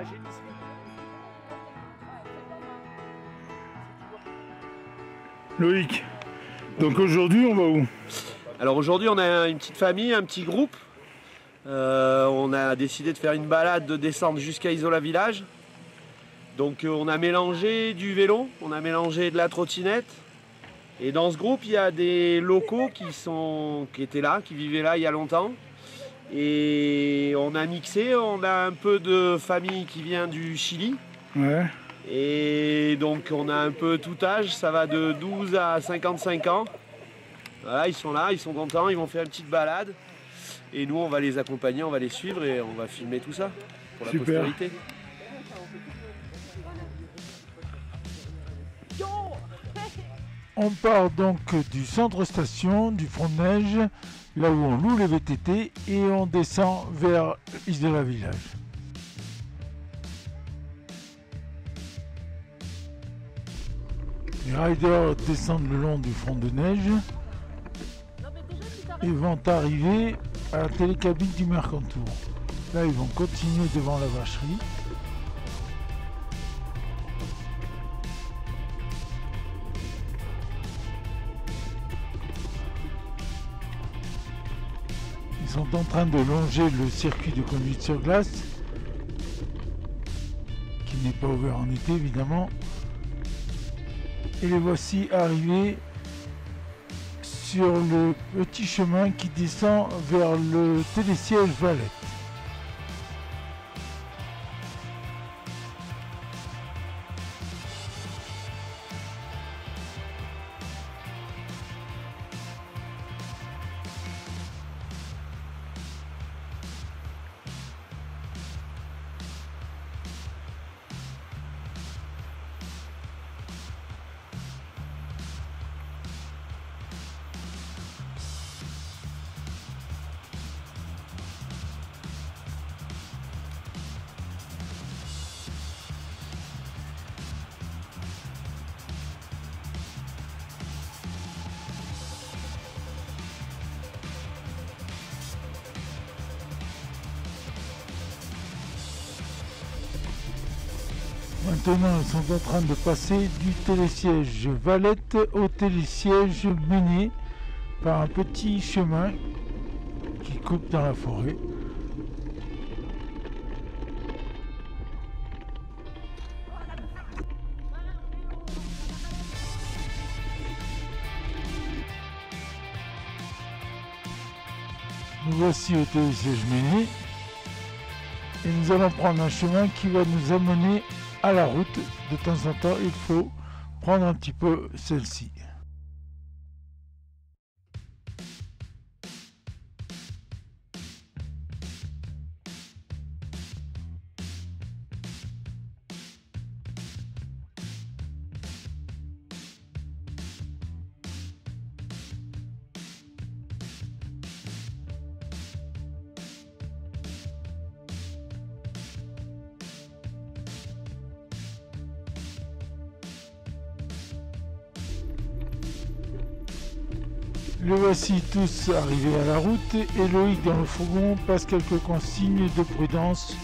la génisserie. Loïc, donc aujourd'hui on va où? Alors aujourd'hui on a une petite famille, un petit groupe. On a décidé de faire une balade, de descendre jusqu'à Isola Village. Donc on a mélangé du vélo, on a mélangé de la trottinette. Et dans ce groupe il y a des locaux qui étaient là, qui vivaient là il y a longtemps. Et on a mixé, on a un peu de famille qui vient du Chili. Ouais. Et donc on a un peu tout âge, ça va de 12 à 55 ans. Voilà, ils sont là, ils sont contents, ils vont faire une petite balade. Et nous on va les accompagner, on va les suivre et on va filmer tout ça pour la Super. postérité. On part donc du centre station, du front de neige, là où on loue les VTT, et on descend vers Isola Village. Les riders descendent le long du front de neige et vont arriver à la télécabine du Mercantour. Là, ils vont continuer devant la vacherie. Ils sont en train de longer le circuit de conduite sur glace, qui n'est pas ouvert en été évidemment. Et les voici arrivés sur le petit chemin qui descend vers le télésiège Valette. Maintenant, ils sont en train de passer du télésiège Valette au télésiège mené par un petit chemin qui coupe dans la forêt. Nous voici au télésiège mené et nous allons prendre un chemin qui va nous amener à la route. De temps en temps, il faut prendre un petit peu celle-ci. Le voici tous arrivés à la route et Loïc dans le fourgon passe quelques consignes de prudence.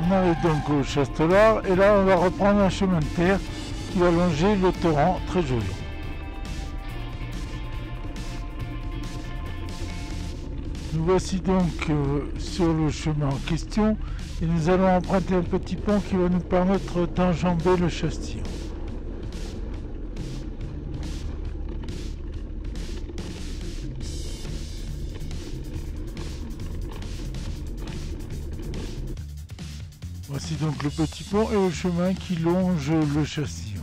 On arrive donc au Chastelar et là on va reprendre un chemin de terre qui va longer le torrent, très joli. Nous voici donc sur le chemin en question et nous allons emprunter un petit pont qui va nous permettre d'enjamber le Chastillon. Voici donc le petit pont et le chemin qui longe le Chastillon.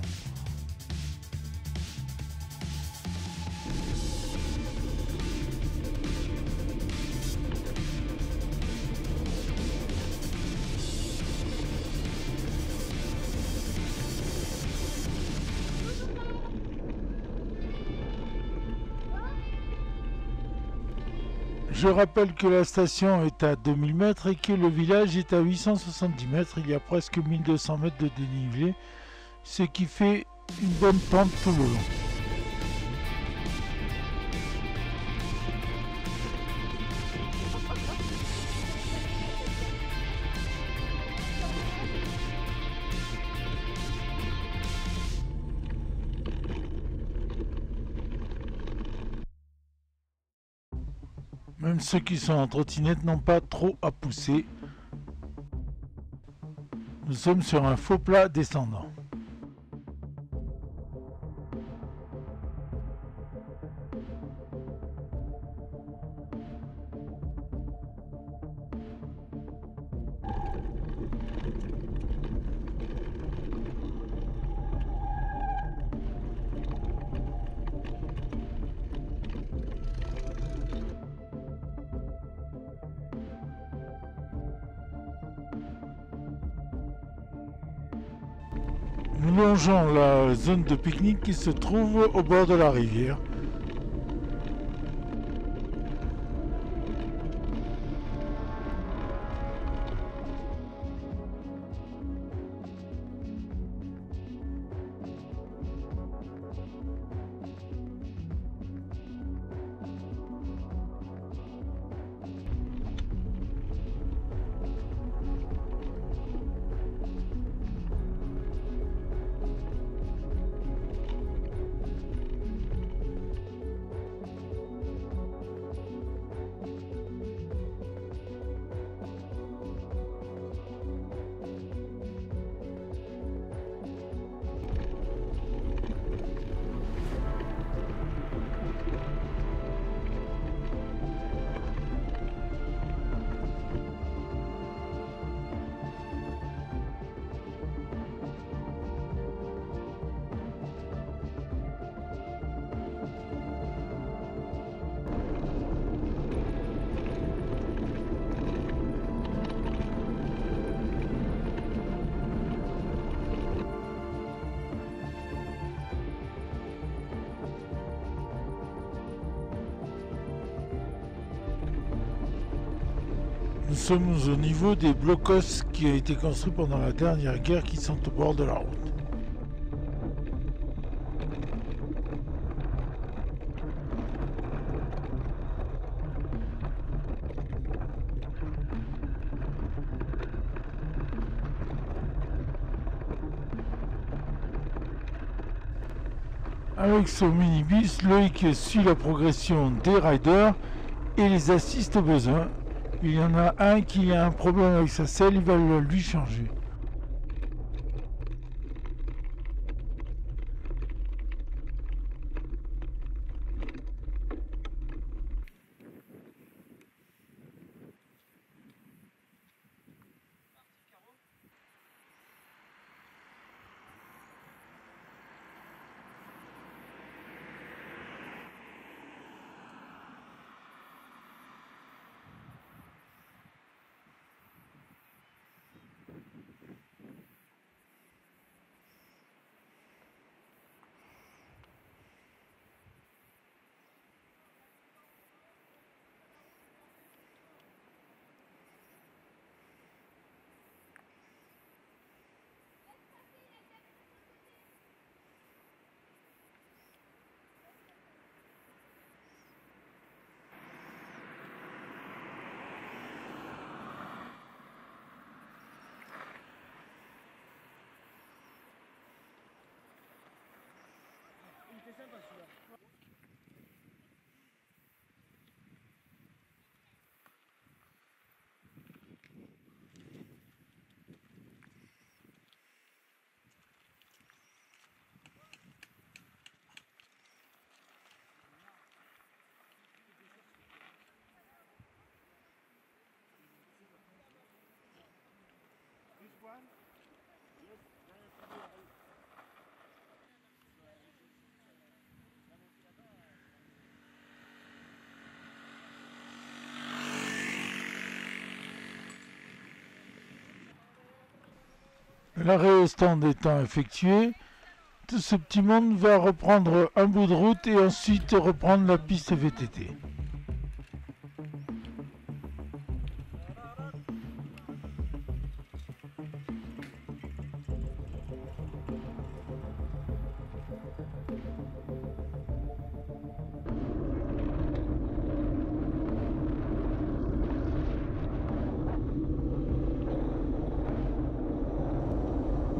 Je rappelle que la station est à 2000 mètres et que le village est à 870 mètres. Il y a presque 1200 mètres de dénivelé, ce qui fait une bonne pente tout le long. Même ceux qui sont en trottinette n'ont pas trop à pousser. Nous sommes sur un faux plat descendant. Nous longeons la zone de pique-nique qui se trouve au bord de la rivière. Nous sommes au niveau des blocos qui a été construit pendant la dernière guerre qui sont au bord de la route. Avec son minibus, Loïc suit la progression des riders et les assiste au besoin. Il y en a un qui a un problème avec sa selle, il va lui changer. L'arrêt au stand étant effectué, tout ce petit monde va reprendre un bout de route et ensuite reprendre la piste VTT.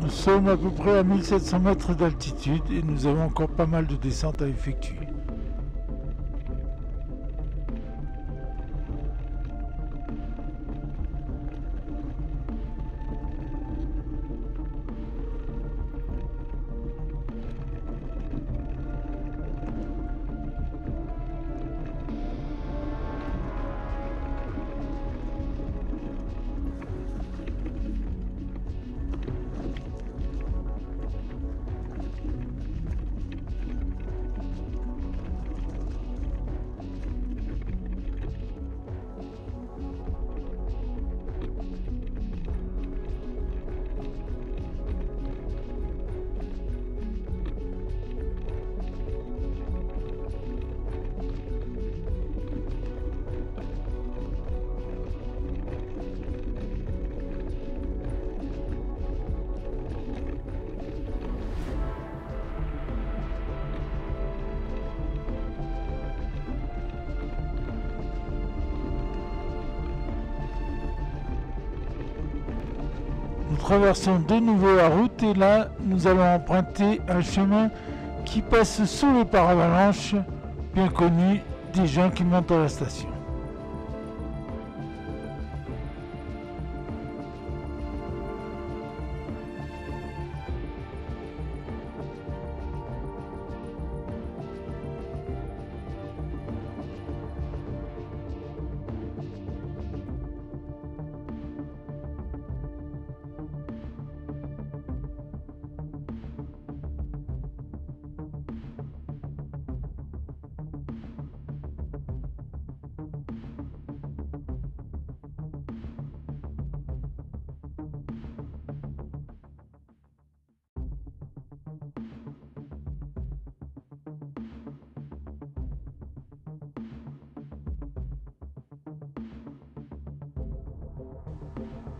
Nous sommes à peu près à 1700 mètres d'altitude et nous avons encore pas mal de descentes à effectuer. Nous traversons de nouveau la route et là nous allons emprunter un chemin qui passe sous le paravalanche, bien connu des gens qui montent à la station.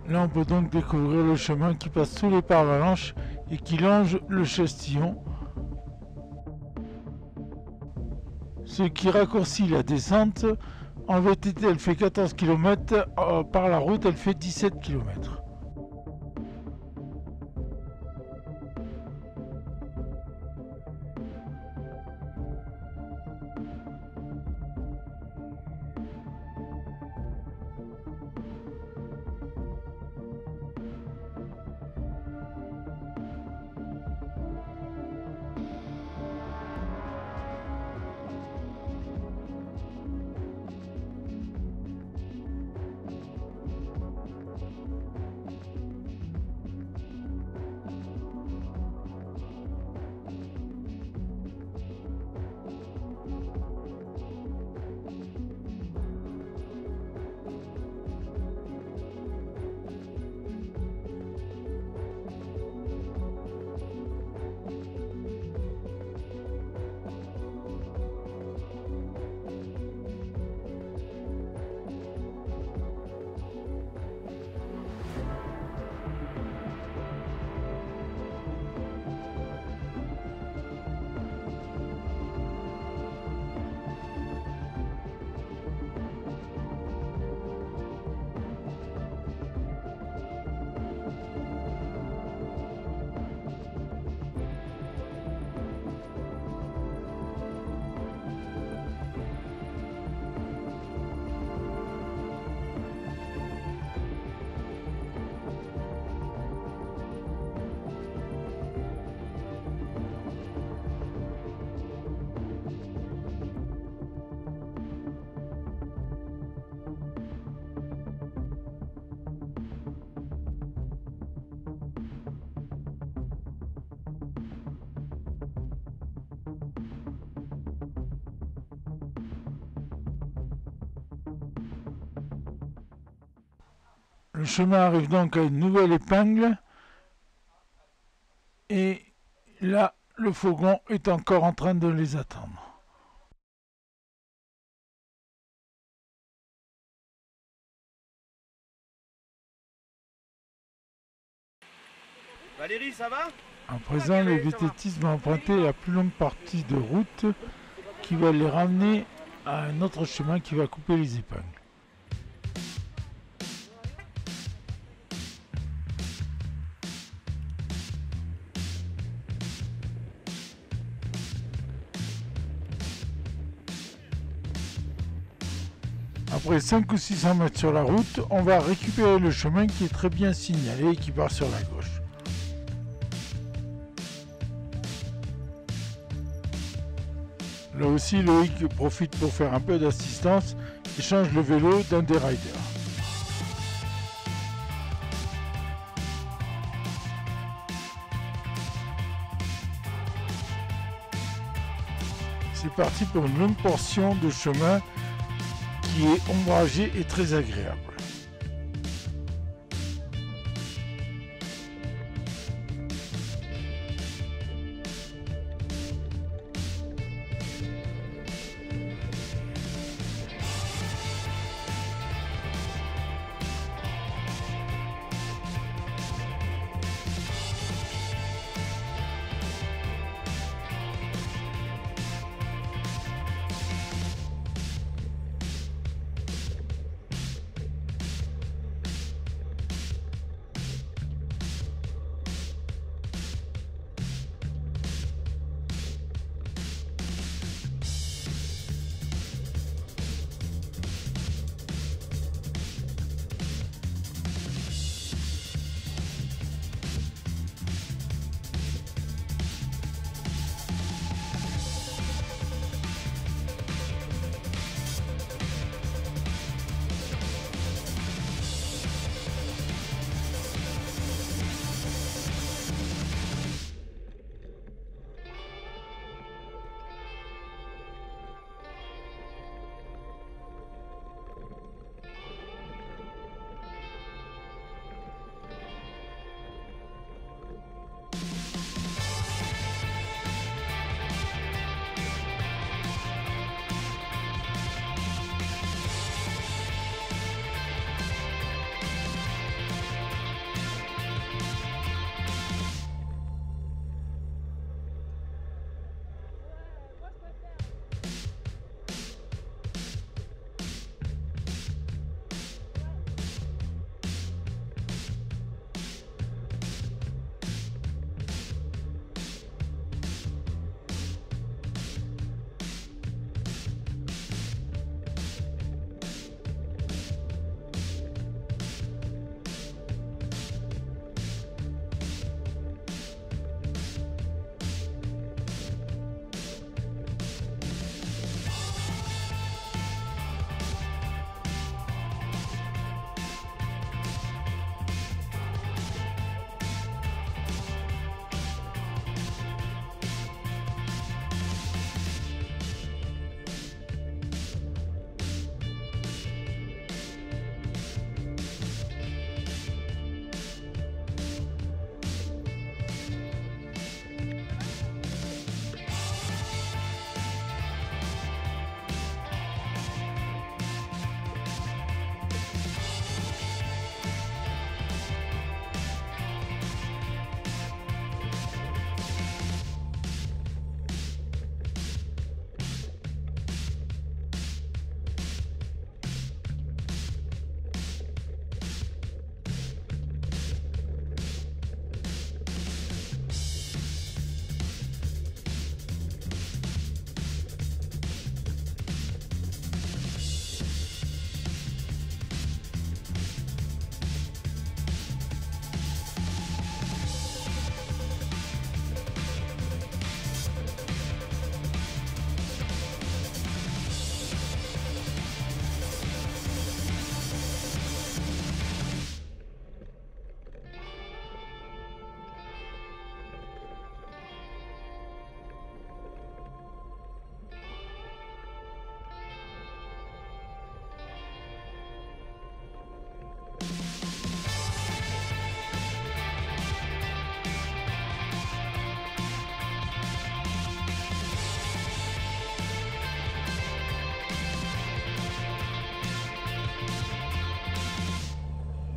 Là on peut donc découvrir le chemin qui passe sous les paravalanches et qui longe le Chastillon, ce qui raccourcit la descente. En VTT elle fait 14 km, par la route elle fait 17 km. Le chemin arrive donc à une nouvelle épingle et là le fourgon est encore en train de les attendre. Valérie, ça va? À présent, les VTTistes vont emprunter la plus longue partie de route qui va les ramener à un autre chemin qui va couper les épingles. Après 5 ou 600 mètres sur la route, on va récupérer le chemin qui est très bien signalé et qui part sur la gauche. Là aussi, Loïc profite pour faire un peu d'assistance et change le vélo d'un des riders. C'est parti pour une longue portion de chemin qui est ombragée et très agréable.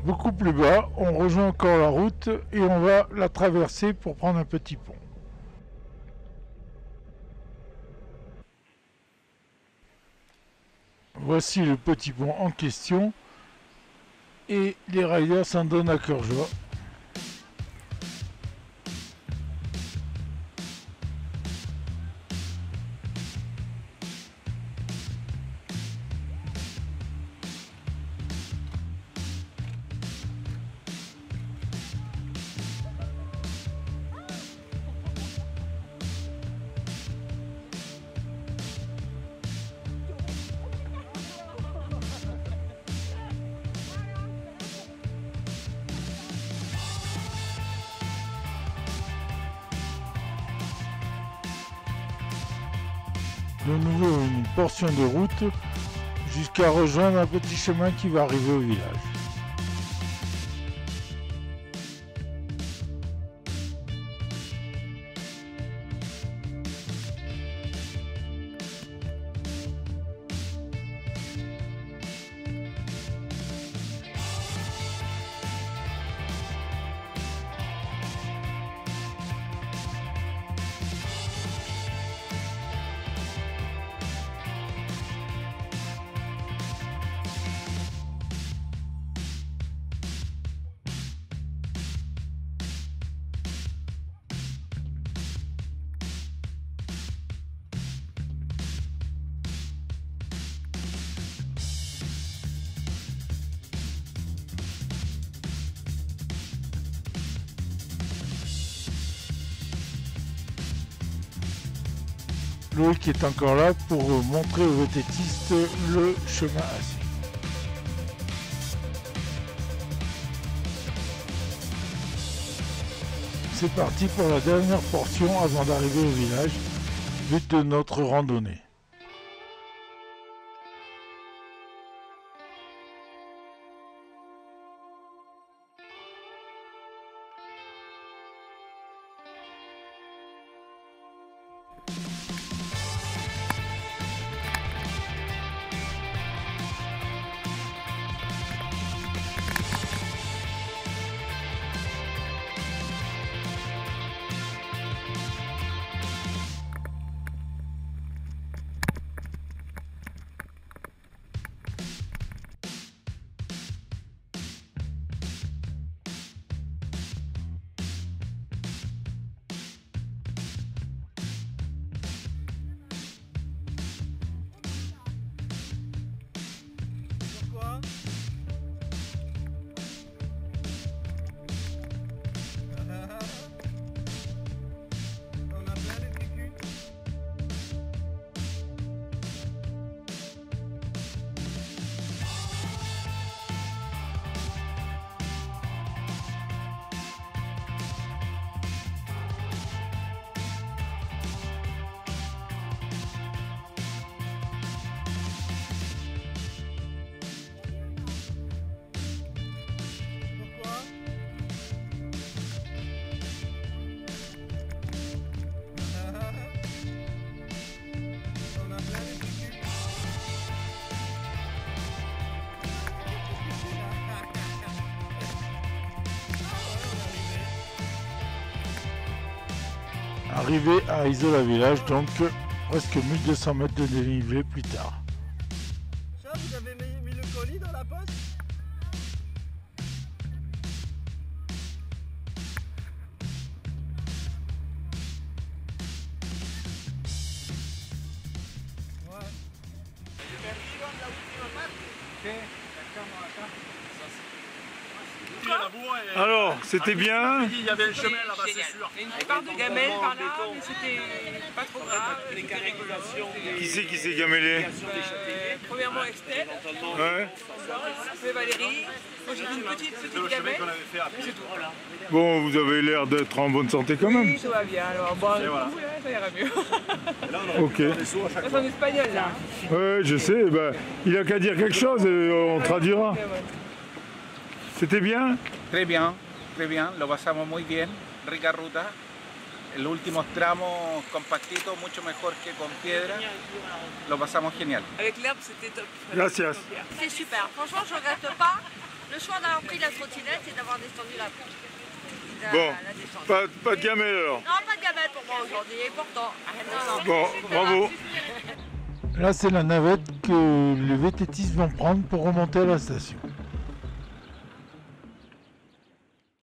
Beaucoup plus bas, on rejoint encore la route et on va la traverser pour prendre un petit pont. Voici le petit pont en question et les riders s'en donnent à cœur joie. de nouveau une portion de route jusqu'à rejoindre un petit chemin qui va arriver au village. Loïc est encore là pour montrer aux vététistes le chemin à suivre. C'est parti pour la dernière portion avant d'arriver au village, but de notre randonnée. Arrivé à Isola Village, donc presque 1200 mètres de dénivelé plus tard. Ça, vous avez mis le colis dans la poche? Alors, c'était bien? Il y avait un chemin là-bas, c'est sûr. Il y a une part de gamelle par là, mais c'était pas trop grave. Qui c'est qui s'est gamellé? Premièrement Estelle, Ouais. après Valérie. Moi j'ai une petite gamelle. C'est tout. Bon, vous avez l'air d'être en bonne santé quand même. Oui, tout va bien. Alors bon, ça ira mieux. Ok. C'est en espagnol là. Ouais, je sais. Bah, il a qu'à dire quelque chose et on traduira. C'était bien? Très bien, lo pasamos muy bien, rica ruta. Los últimos tramos compactitos, mucho mejor que con piedra. Lo pasamos genial. Avec l'herbe, c'était top. Gracias. C'est super, franchement je regrette pas le choix d'avoir pris la trottinette et d'avoir descendu la pente. Bon, La descente. pas de gamelle alors. Non, pas de gamelle pour moi aujourd'hui, et pourtant. Non, non. Bon, bravo. Là, c'est la navette que les vététistes vont prendre pour remonter à la station.